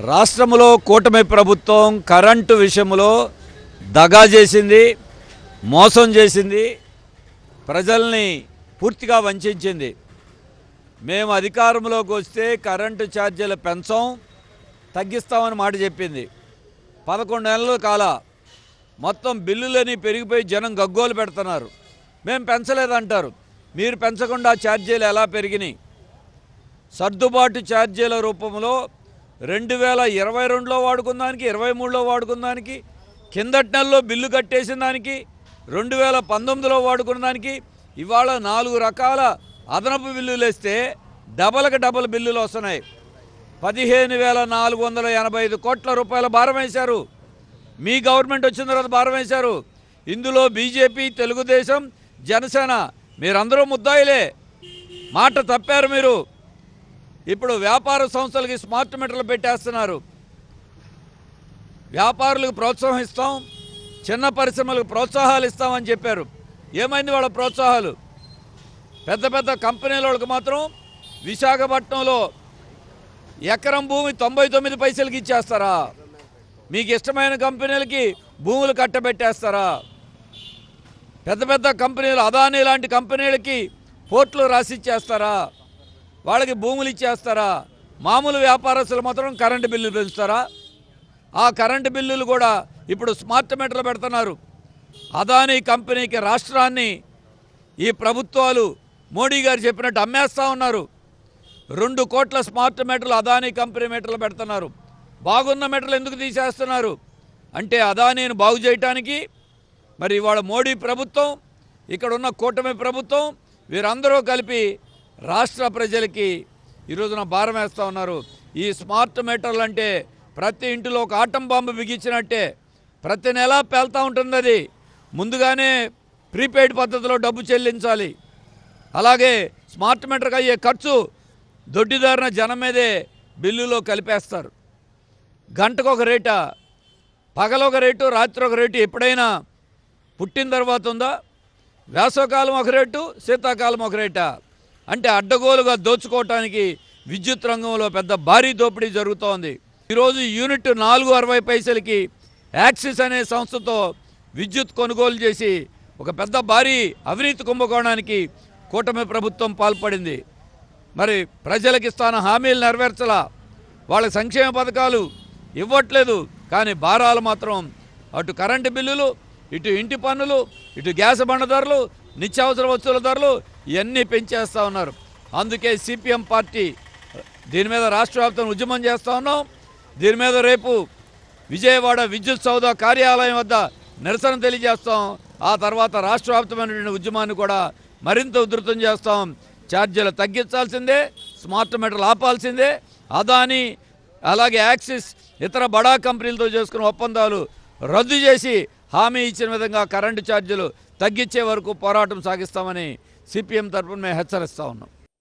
రాష్ట్రంలో కూటమి ప్రభుత్వం కరెంటు విషయంలో దగా చేసింది, మోసం చేసింది, ప్రజల్ని పూర్తిగా వంచింది. మేము అధికారంలోకి వస్తే కరెంటు ఛార్జీలు పెంచం, తగ్గిస్తామని మాట చెప్పింది. 11 నెలలు కాల మొత్తం బిల్లులని పెరిగిపోయి జనం గగ్గోలు పెడుతున్నారు. మేము పెంచలేదంటారు. మీరు పెంచకుండా ఛార్జీలు ఎలా పెరిగినాయి? సర్దుబాటు ఛార్జీల రూపంలో 2022లో వాడుకున్న దానికి, 23లో వాడుకున్న దానికి, కిందటి నెలలో బిల్లు కట్టేసిన దానికి, 2019లో వాడుకున్న దానికి ఇవాళ 4 రకాల అదనపు బిల్లులు వేస్తే డబల్ బిల్లులు వస్తున్నాయి. 15,485 కోట్ల రూపాయల భారం వేశారు. మీ గవర్నమెంట్ వచ్చిన తర్వాత భారం వేశారు. ఇందులో బీజేపీ, తెలుగుదేశం, జనసేన మీరందరూ ముద్దాయిలే. మాట తప్పారు మీరు. ఇప్పుడు వ్యాపార సంస్థలకి స్మార్ట్ మీటర్లు పెట్టేస్తున్నారు. వ్యాపారులకు ప్రోత్సాహం ఇస్తాం, చిన్న పరిశ్రమలకు ప్రోత్సాహాలు ఇస్తామని చెప్పారు. ఏమైంది వాళ్ళ ప్రోత్సాహాలు? పెద్ద పెద్ద కంపెనీల వాళ్ళకి మాత్రం విశాఖపట్నంలో ఎకరం భూమి 99 పైసలకి ఇచ్చేస్తారా? మీకు ఇష్టమైన కంపెనీలకి భూములు కట్టబెట్టేస్తారా? పెద్ద పెద్ద కంపెనీలు, అదానీ లాంటి కంపెనీలకి పోర్టులు రాసిచ్చేస్తారా? వాళ్ళకి భూములు ఇచ్చేస్తారా? మామూలు వ్యాపారస్తులు మాత్రం కరెంటు బిల్లులు పెంచుతారా? ఆ కరెంటు బిల్లులు కూడా ఇప్పుడు స్మార్ట్ మీటర్లు పెడుతున్నారు. అదానీ కంపెనీకి రాష్ట్రాన్ని ఈ ప్రభుత్వాలు మోడీ గారు చెప్పినట్టు అమ్మేస్తూ ఉన్నారు. 2 కోట్ల స్మార్ట్ మీటర్లు అదానీ కంపెనీ మీటర్లు పెడుతున్నారు. బాగున్న మీటర్లు ఎందుకు తీసేస్తున్నారు అంటే అదానీని బాగు చేయటానికి. మరి ఇవాళ మోడీ ప్రభుత్వం, ఇక్కడ ఉన్న కూటమి ప్రభుత్వం, వీరందరూ కలిపి రాష్ట్ర ప్రజలకి ఈరోజున భారం వేస్తూ ఉన్నారు. ఈ స్మార్ట్ మీటర్లు అంటే ప్రతి ఇంటిలో ఒక ఆటం బాంబు బిగించినట్టే. ప్రతి నెల పేలుతూ ఉంటుంది. అది ముందుగానే ప్రీపెయిడ్ పద్ధతిలో డబ్బు చెల్లించాలి. అలాగే స్మార్ట్ మీటర్కి అయ్యే ఖర్చు దొడ్డిదారిన జనం మీదే బిల్లులో కలిపేస్తారు. గంటకు ఒక రేటా, పగలొక రేటు, రాత్రి ఒక రేటు ఎప్పుడైనా పుట్టిన తర్వాత ఉందా? వేసవకాలం ఒక రేటు, శీతాకాలం ఒక రేటా? అంటే అడ్డగోలుగా దోచుకోవటానికి విద్యుత్ రంగంలో పెద్ద భారీ దోపిడీ జరుగుతోంది. ఈరోజు యూనిట్ 4.60 పైసలకి యాక్సిస్ అనే సంస్థతో విద్యుత్ కొనుగోలు చేసి ఒక పెద్ద భారీ అవినీతి కుంభకోణానికి కూటమి ప్రభుత్వం పాల్పడింది. మరి ప్రజలకు ఇస్తాన హామీలు నెరవేర్చలా, వాళ్ళ సంక్షేమ పథకాలు ఇవ్వట్లేదు. కానీ భారాలు మాత్రం అటు కరెంటు బిల్లులు, ఇటు ఇంటి పన్నులు, ఇటు గ్యాస్ బండ ధరలు, నిత్యావసర వస్తువుల ధరలు ఇవన్నీ పెంచేస్తూ ఉన్నారు. అందుకే సిపిఎం పార్టీ దీని మీద రాష్ట్ర వ్యాప్తంగా ఉద్యమం చేస్తూ ఉన్నాం. దీని మీద రేపు విజయవాడ విద్యుత్ సౌధ కార్యాలయం వద్ద నిరసన తెలియజేస్తాం. ఆ తర్వాత రాష్ట్ర వ్యాప్తమైన ఉద్యమాన్ని కూడా మరింత ఉధృతం చేస్తాం. ఛార్జీలు తగ్గించాల్సిందే, స్మార్ట్ మీటర్లు ఆపాల్సిందే. అదానీ అలాగే యాక్సిస్ ఇతర బడా కంపెనీలతో చేసుకున్న ఒప్పందాలు రద్దు చేసి హామీ ఇచ్చిన విధంగా కరెంటు ఛార్జీలు తగ్గించే వరకు పోరాటం సాగిస్తామని సిపిఎం తరఫున మేము హెచ్చరిస్తూ ఉన్నాం.